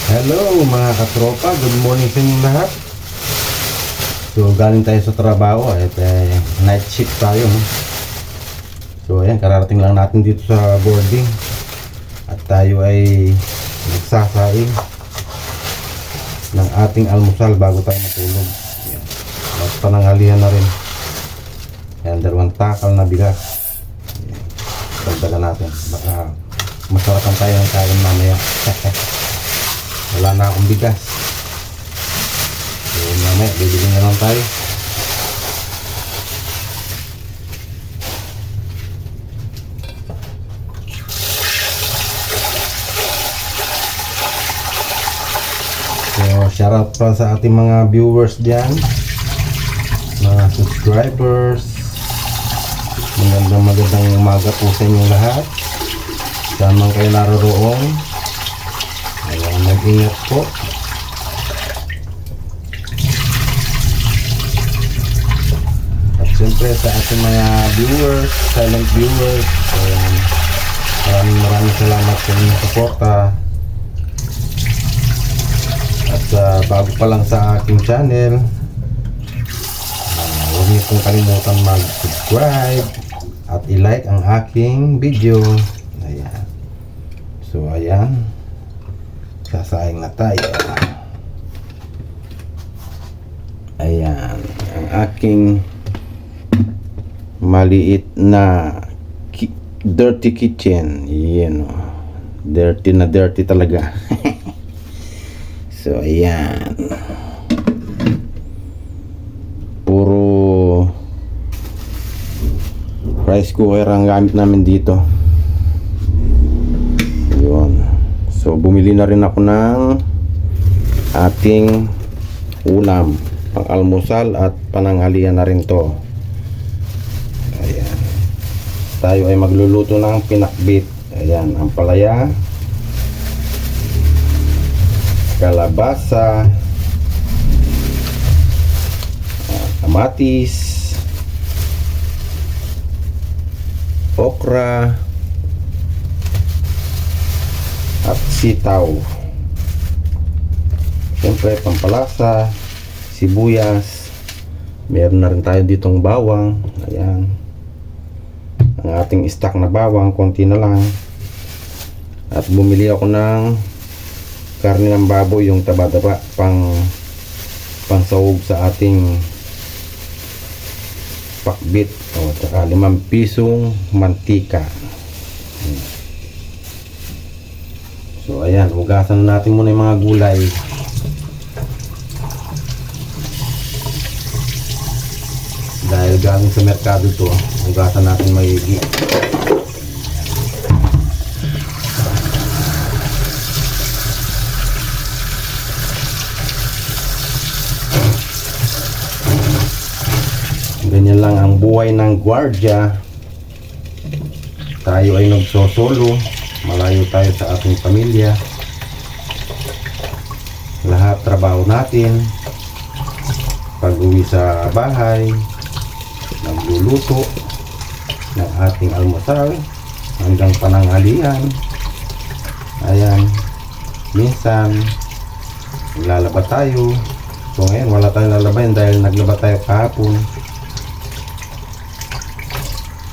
Hello mga katropa, good morning sa inyong lahat. So galing tayo sa trabaho at night shift tayo, no? So ayan, kararating lang natin dito sa boarding. At tayo ay nagsasaing ng ating almusal bago tayo matulog. Ayan. At pananghalian na rin. Ayan, 2 takal na bigas. Ayan. Dagdagan natin, baka masarapan tayo ng kain mamaya. Wala na akong bigas. So mamaya bibili na lang tayo. So shoutout pa sa ating mga viewers dyan, mga subscribers. Magandang umaga po sa inyong lahat. Saan man kayo naroroon, ayan, mag-ingat po. At siyempre sa ating mga viewers, silent viewers, ayan, maraming salamat sa inyong suporta. At bago pa lang sa aking channel, huwag niyo pong kalimutan mag-subscribe at i-like ang aking video. Ayan. So ayan, sasaing na tayo. Ayan, ang aking maliit na dirty kitchen. Yan, oh. Dirty na dirty talaga. So ayan, puro rice cooker ang gamit namin dito. Yun. So bumili na rin ako ng ating ulam, pang almusal at pananghalian na rin to. Ayan. Tayo ay magluluto ng pinakbit. Ayan, ang palaya, kalabasa, kamatis, okra, at sitaw. Siyempre pampalasa, sibuyas. Meron na rin tayo ditong bawang. Ayan, ang ating stock na bawang, konti na lang. At bumili ako ng karne ng baboy, yung taba-taba, pangsahog sa ating pakbit. O, tsaka 5 pisong mantika. So ayan, hugasan natin muna yung mga gulay. Dahil galing sa merkado to, hugasan natin maigi. Ganyan lang ang buhay ng gwardiya. Tayo ay nagsosolo, malayo tayo sa ating pamilya. Lahat trabaho natin. Pag uwi sa bahay, nagluluto ng ating almusal hanggang pananghalian. Ayan, minsan lalaba tayo. So ngayon wala tayong lalabayan dahil naglaba tayo kahapon.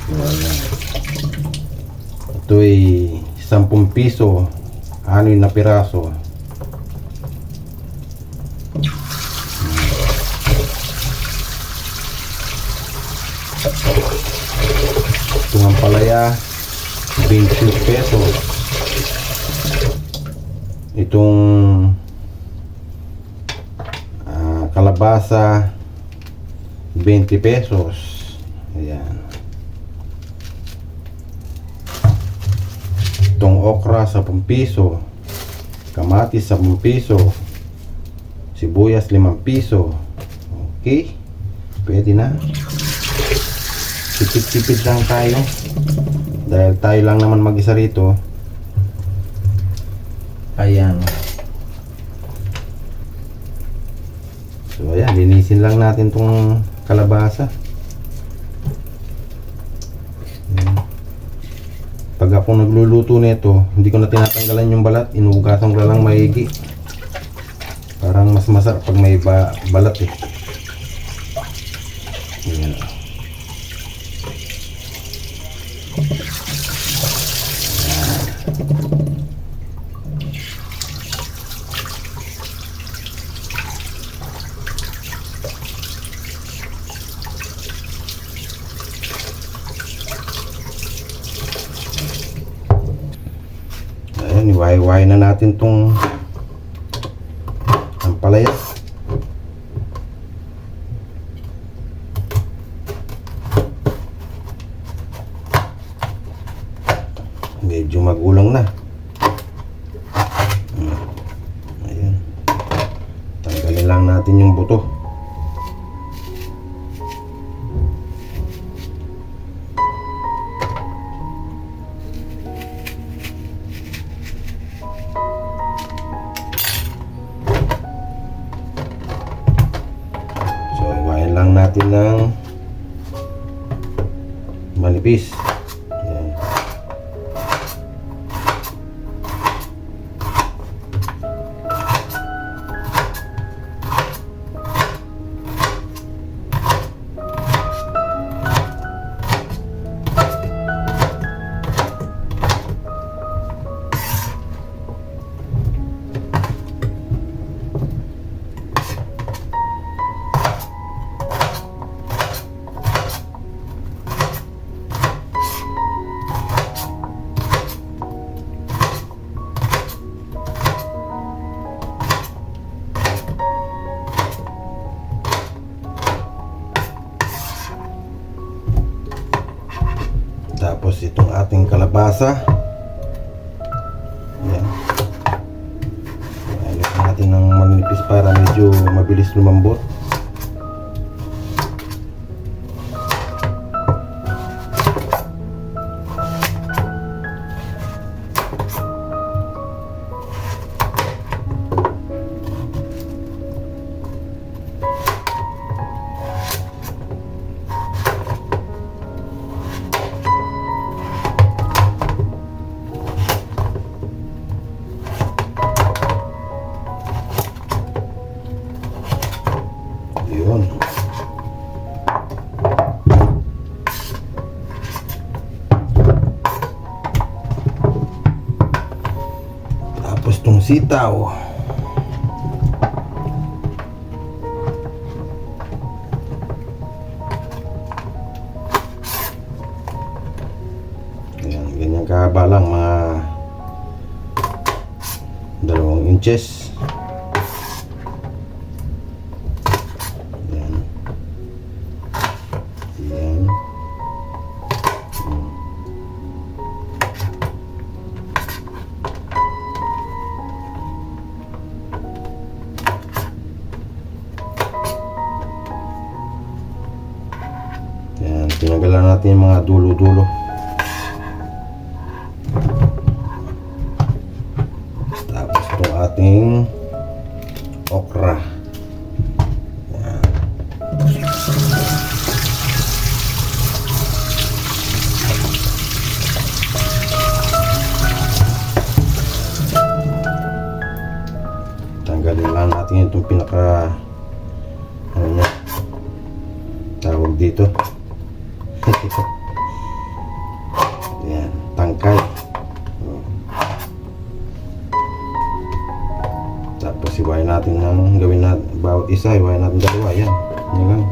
So ayan, ito ay 10 piso, 6 na piraso. Itong palaya, 20 pesos. Itong kalabasa, 20 pesos. Ayan. Itong okra, 10 piso. Kamatis, 10 piso. Sibuyas, 5 piso. Okay, pwede na. Tipid-tipid lang tayo dahil tayo lang naman mag-isa rito. Ayan. So ayan, linisin lang natin tong kalabasa. Ayan. Pag ako nagluluto nito, hindi ko na tinatanggalan yung balat, inuugasan ko lang maigi. Parang mas masarap pag may balat eh. Ayan. Ayan, iwahi-wahi na natin tong ampalaya. Medyo magulang na. Ayan. Tanggalin lang natin yung buto. Lang natin ng manipis. Ayan. Tapos itong ating kalabasa. Ayan. Ayos natin ng manipis para medyo mabilis lumambot. Yun. Tapos tong sitaw. Ayan, ganyan kahaba lang, mga 2 inches. Yan, tinanggalan natin yung mga dulo-dulo. Tapos itong ating okra. Yan. Tanggalin lang natin itong pinaka ano niya, tawag dito. Yan, tangkay. Tapos iwain natin ng gawin natin bawat isa, iwain natin 2. Yan, yan lang.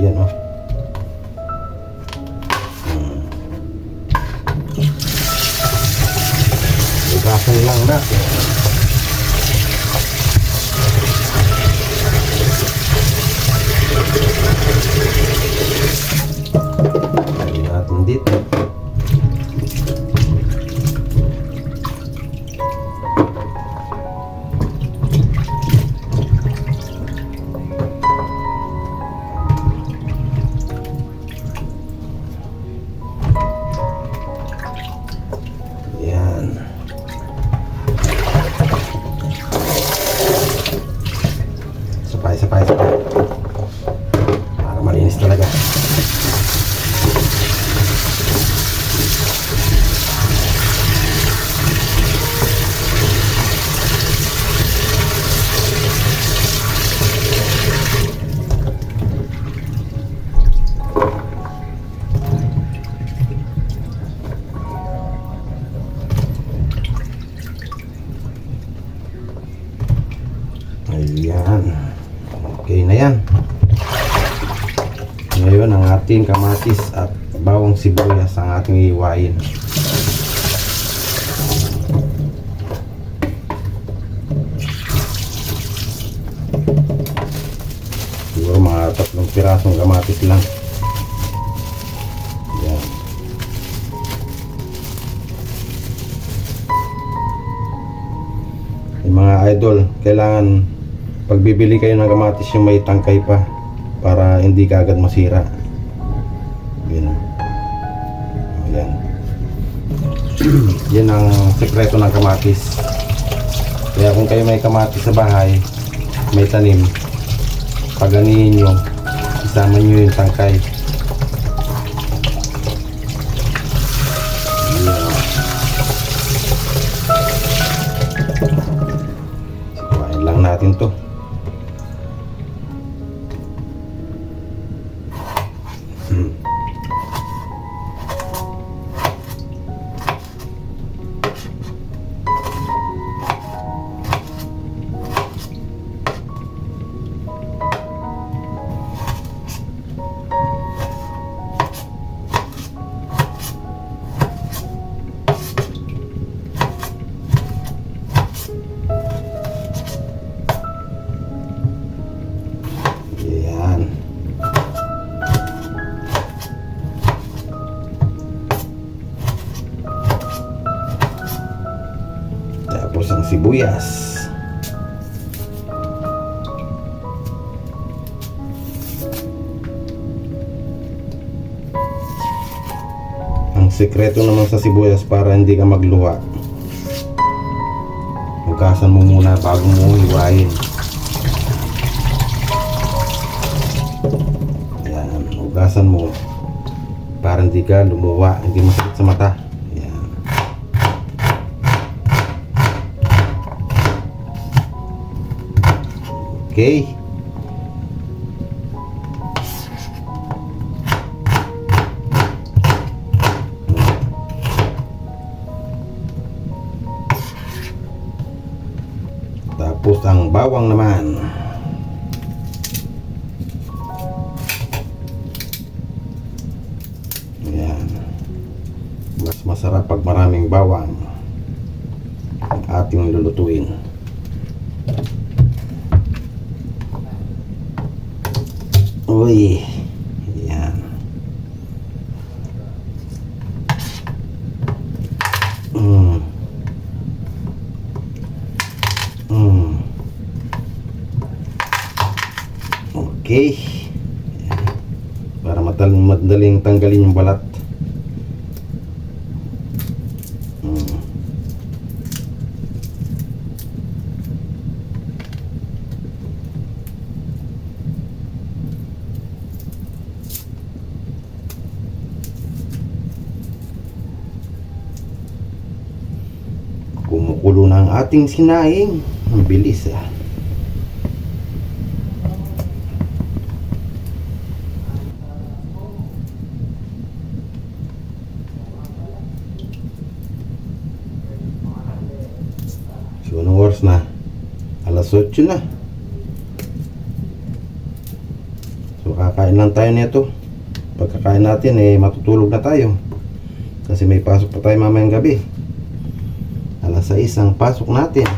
Yan, oh. Gasan lang natin. Lagyan natin dito. Sabay para malinis talaga. Yan. Okay na yan. Ngayon ang ating kamatis at bawang sibuyas ang ating iiwain. Siguro mga 3 pirasong kamatis lang. Yan. Yung mga idol, kailangan pag bibili kayo ng kamatis yung may tangkay pa para hindi ka agad masira. Yan. Yan. Yan ang sekreto ng kamatis. Kaya kung kayo may kamatis sa bahay, may tanim, paganihin nyo, isama nyo yung tangkay. Yan. Sikuhain lang natin to. Tapos ang sibuyas. Ang sekreto naman sa sibuyas para hindi ka magluha, hugasan mo muna bago mo hiwain. Yan, hugasan mo para hindi ka lumuwa, hindi masakit sa mata. Okay. Tapos ang bawang naman. Ayan. Mas masarap pag maraming bawang ang ating lulutuin. Uy, yan. Okay. Para madaling tanggalin yung balat. Kumukulo na ang ating sinaing. Ang bilis ah. So anong oras na? Alas 8 na. So kakain lang tayo nito. Pagkakain natin matutulog na tayo. Kasi may pasok pa tayo mamayang gabi. Alas 6 ang pasok natin.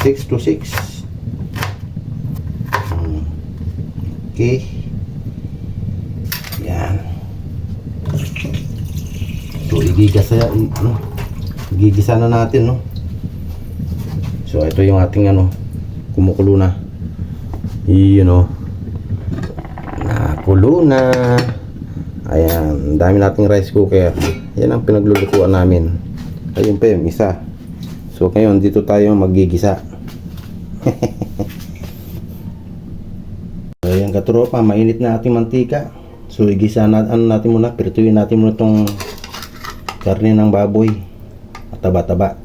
6 to 6. Okay. Yan. So igigisa na natin, no. So ito yung ating kumukulo na. Nakulo na. Ayan, dami nating rice cooker. Yan ang pinaglulutuan namin. Ayun pa yung isa. So ngayon dito tayo magigisa. Ayan katropa, mainit na ating mantika. So igisa natin muna, pirituin natin muna itong karne ng baboy at taba-taba.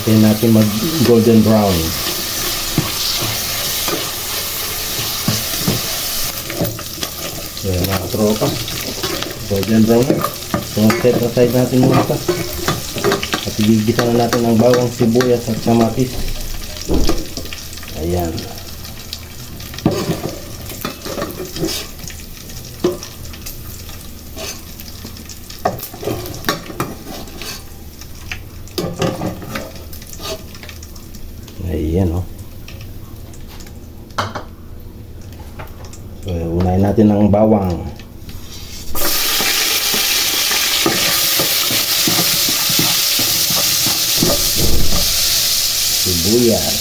hintayin natin mag golden brown. So yan mga katropa, golden brown na. So set aside natin muna ito. At igigisa na natin ang bawang, sibuyas at kamatis. Ayan. Ayan o. So, unahin natin ang bawang. Sibuyas.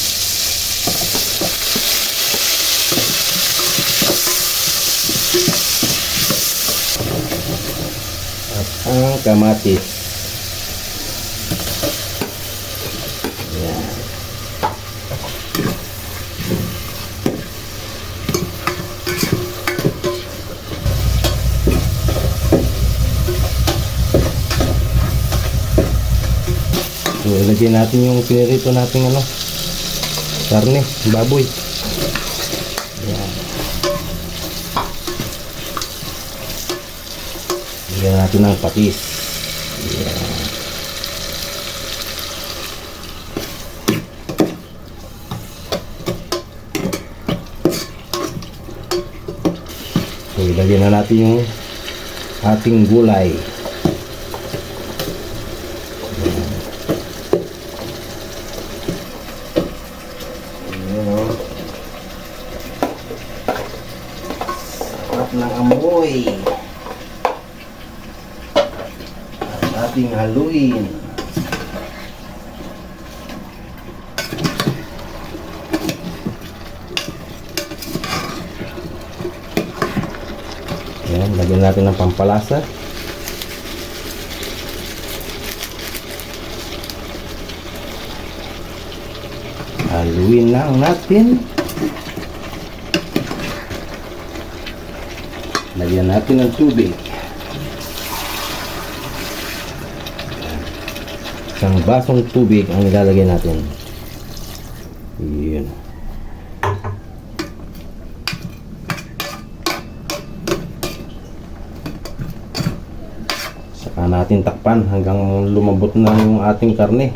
At ang kamatis. Ayan. So, ilagay natin yung pinirito nating karne, baboy. Ayan. Ilagay natin ng patis. Ayan. So, ilagay na natin yung ating gulay. Ng amoy at ating haluin. Ayan, lagyan natin ng pampalasa. Haluin lang natin. Lagyan natin ng tubig. Isang basong tubig ang nilalagay natin. Yun. Saka natin takpan hanggang lumambot na yung ating karne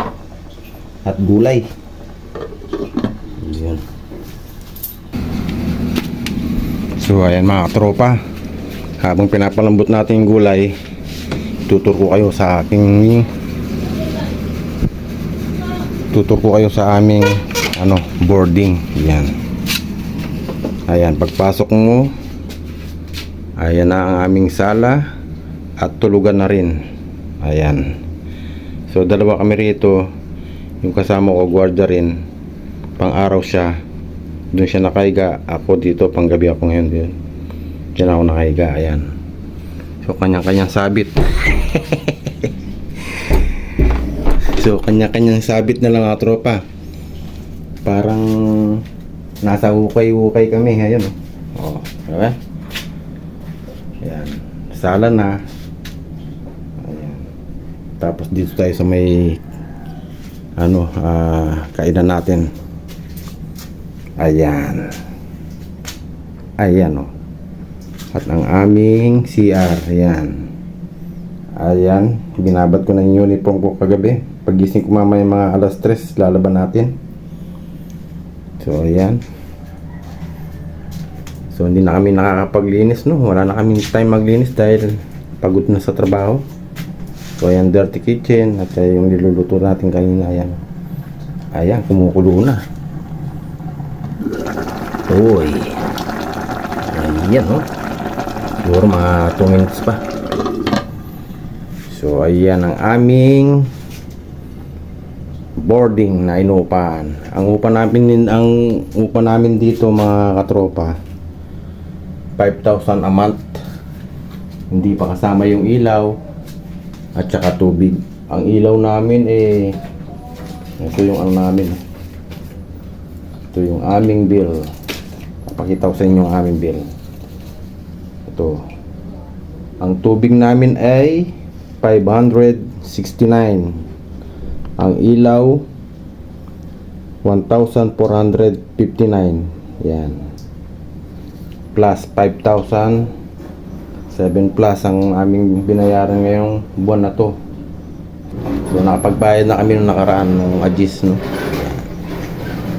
at gulay. Yun. So ayan mga tropa, habang pinapalambot natin yung gulay, tutur ko kayo sa aming boarding. Yan. Ayan, pagpasok mo, ayan na ang aming sala at tulugan na rin. Ayan. So dalawa kami rito, yung kasama ko gwardiya rin, pang araw siya, doon siya nakahiga, ako dito pang gabi ako ngayon din. Diyan ako nakahiga. Ayan. So kanya-kanyang sabit. So kanya-kanyang sabit na lang mga tropa. Parang nasa hukay-hukay kami. Ayan o. Diba? Ayan. Sala na. Ayan. Tapos dito tayo sa may kainan natin. Ayan. Ayan o. At ang aming CR. Ayan. Ayan. Binabad ko na yung uniform ko kagabi. Pagising ko mamaya mga alas 3, lalaban natin. So ayan. So hindi na kami nakakapaglinis, no. Wala na kaming time maglinis dahil pagod na sa trabaho. So ayan, dirty kitchen. At yung niluluto natin kanina. Ayan. Ayan, kumukulo na. Uy. Ayan o. Siguro mga 2 minutes pa. So ayan ang aming boarding na inupahan. Ang upa namin dito mga katropa, 5,000 a month. Hindi pa kasama yung ilaw at saka tubig. Ang ilaw namin ito yung namin. Ito yung aming bill. Papakita ko sa inyo ang aming bill. Ito. Ang tubig namin ay 569. Ang ilaw 1,459. Yan. Plus 5,000. 7 plus ang aming binayaran ngayong buwan na to. So nakapagbayad na kami nung nakaraan ng Agis, no.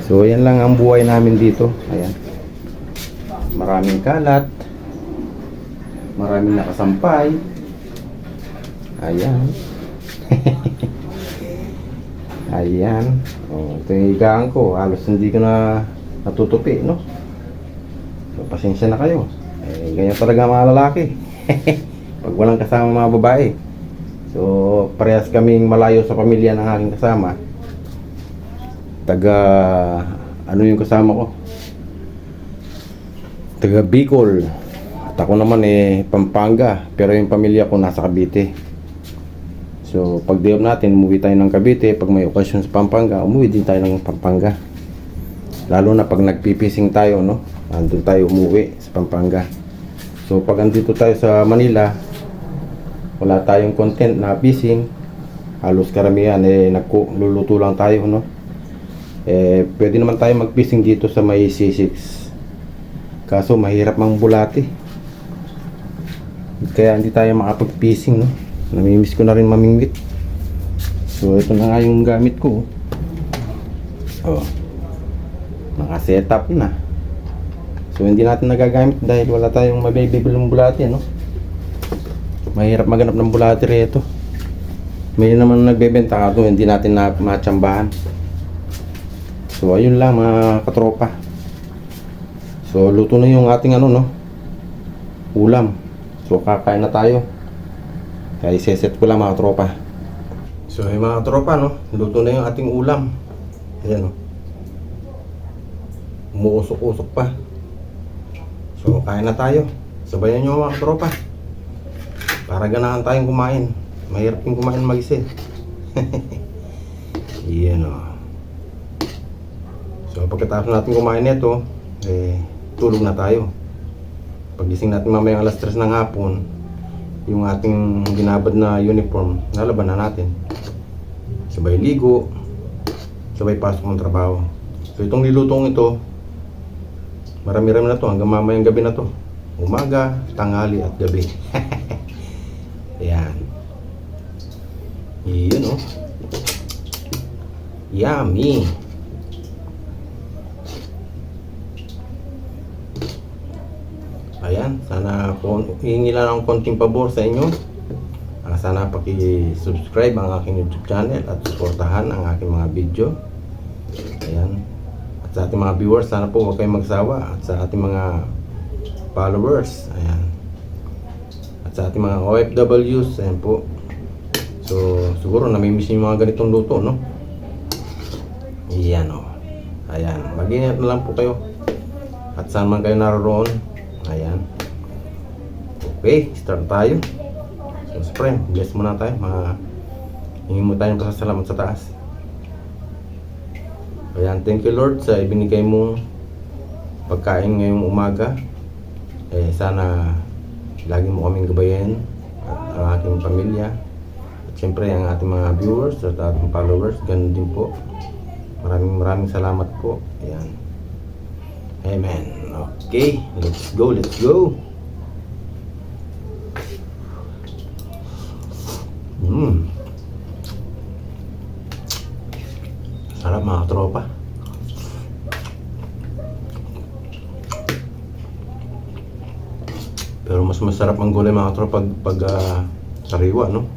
So yan lang ang buhay namin dito. Ayan. Maraming kalat. Maraming nakasampay. Ayan. Ayan. Oh, ito yung higaan ko. Halos hindi ko na natutupi, no. So pasensya na kayo. Eh, ganyan talaga mga lalaki. Pag walang kasama mga babae. So parehas kaming malayo sa pamilya ng aking kasama. Taga ano yung kasama ko? Taga Bicol. At ako naman Pampanga. Pero yung pamilya ko nasa Cavite. So pag day off natin, umuwi tayo ng Cavite. Pag may okasyon sa Pampanga, umuwi din tayo ng Pampanga. Lalo na pag nagpipising tayo, no? Andun tayo umuwi sa Pampanga. So pag andito tayo sa Manila, wala tayong content na fishing. Halos karamihan luluto lang tayo, no? Pwede naman tayo mag-fishing dito sa may C6. Kaso mahirap mang bulati. Kaya hindi tayo makapag-fishing, no? Namimiss ko na rin mamingwit. So ito na nga yung gamit ko. Oh. Naka-setup na. So hindi natin nagagamit dahil wala tayong mabibibilong bulati, no? Mahirap maghanap ng bulati rito. May naman nagbebenta ka, hindi natin na matsambahan. So ayun lang mga katropa. So luto na yung ating ulam. So kakain na tayo. Kaya iseset ko lang mga katropa. So yung mga katropa, no, luto na yung ating ulam. Ayan, no. Umuusok-usok pa. So kain na tayo. Sabayan nyo mga katropa. Para ganahan tayong kumain. Mahirap yung kumain mag-isa. Yan, o. So pagkatapos natin kumain nito, tulog na tayo. Pagising natin mamayang alas 3 ng hapon, yung ating ginabad na uniform, nalaban na natin. Sabay ligo, sabay pasok ng trabaho. So itong nilutong ito, marami-rami na to hanggang mamayang gabi na to. Umaga, tanghali at gabi. Ayan. Yun, oh. Yummy. Ayan, sana hihingi lang ng konting pabor sa inyo. Sana paki-subscribe ang aking YouTube channel at suportahan ang aking mga video. Ayan. At sa ating mga viewers, sana po huwag kayong magsawa. At sa ating mga followers, ayan. At sa ating mga OFWs, ayan po. So, siguro namimiss yung mga ganitong luto, no? Ayan, o. Ayan, mag-ingat na lang po kayo. At saan man kayo naroon. Ayan. Okay, start tayo. So, siyempre, bless muna tayo. Hingin mo tayong pasasalamat sa taas. Ayan, thank you Lord sa ibinigay mong pagkain ngayong umaga. Sana lagi mo kaming gabayan at ang aking pamilya. At siyempre, ang ating mga viewers at ating followers, ganun din po. Maraming salamat po. Ayan. Amen. Okay, let's go, let's go. Sarap mga tropa. Pero mas masarap ang gulay mga tropa pag sariwa, no?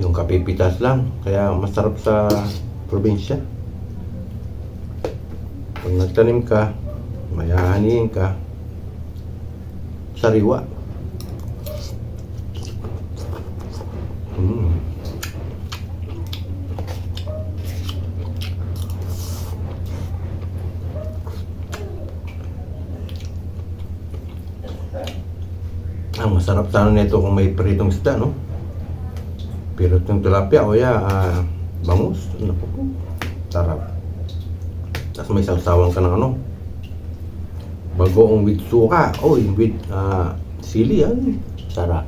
Yung kapipitas lang, kaya masarap sa probinsya. Pag nagtanim ka, mayahaniin ka, sariwa. Ang masarap sana nito kung may pritong isda, no? Pero itong tilapia o bangus, naku po, sarap. Tapos may sausawan ka ng bagoong with suka, with sili, sarap.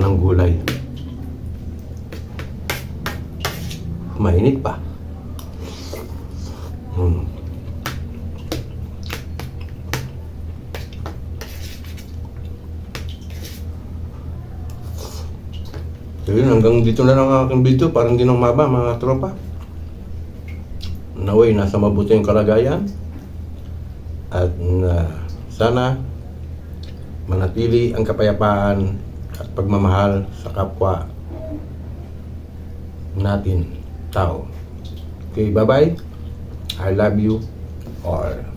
ng gulay. Mainit pa. So yun, hanggang dito na lang ang aking video. Parang di nang maba mga tropa. Naway, nasa mabuti yung kalagayan. At sana manatili ang kapayapaan at pagmamahal sa kapwa natin tao. Okay, bye-bye. I love you all.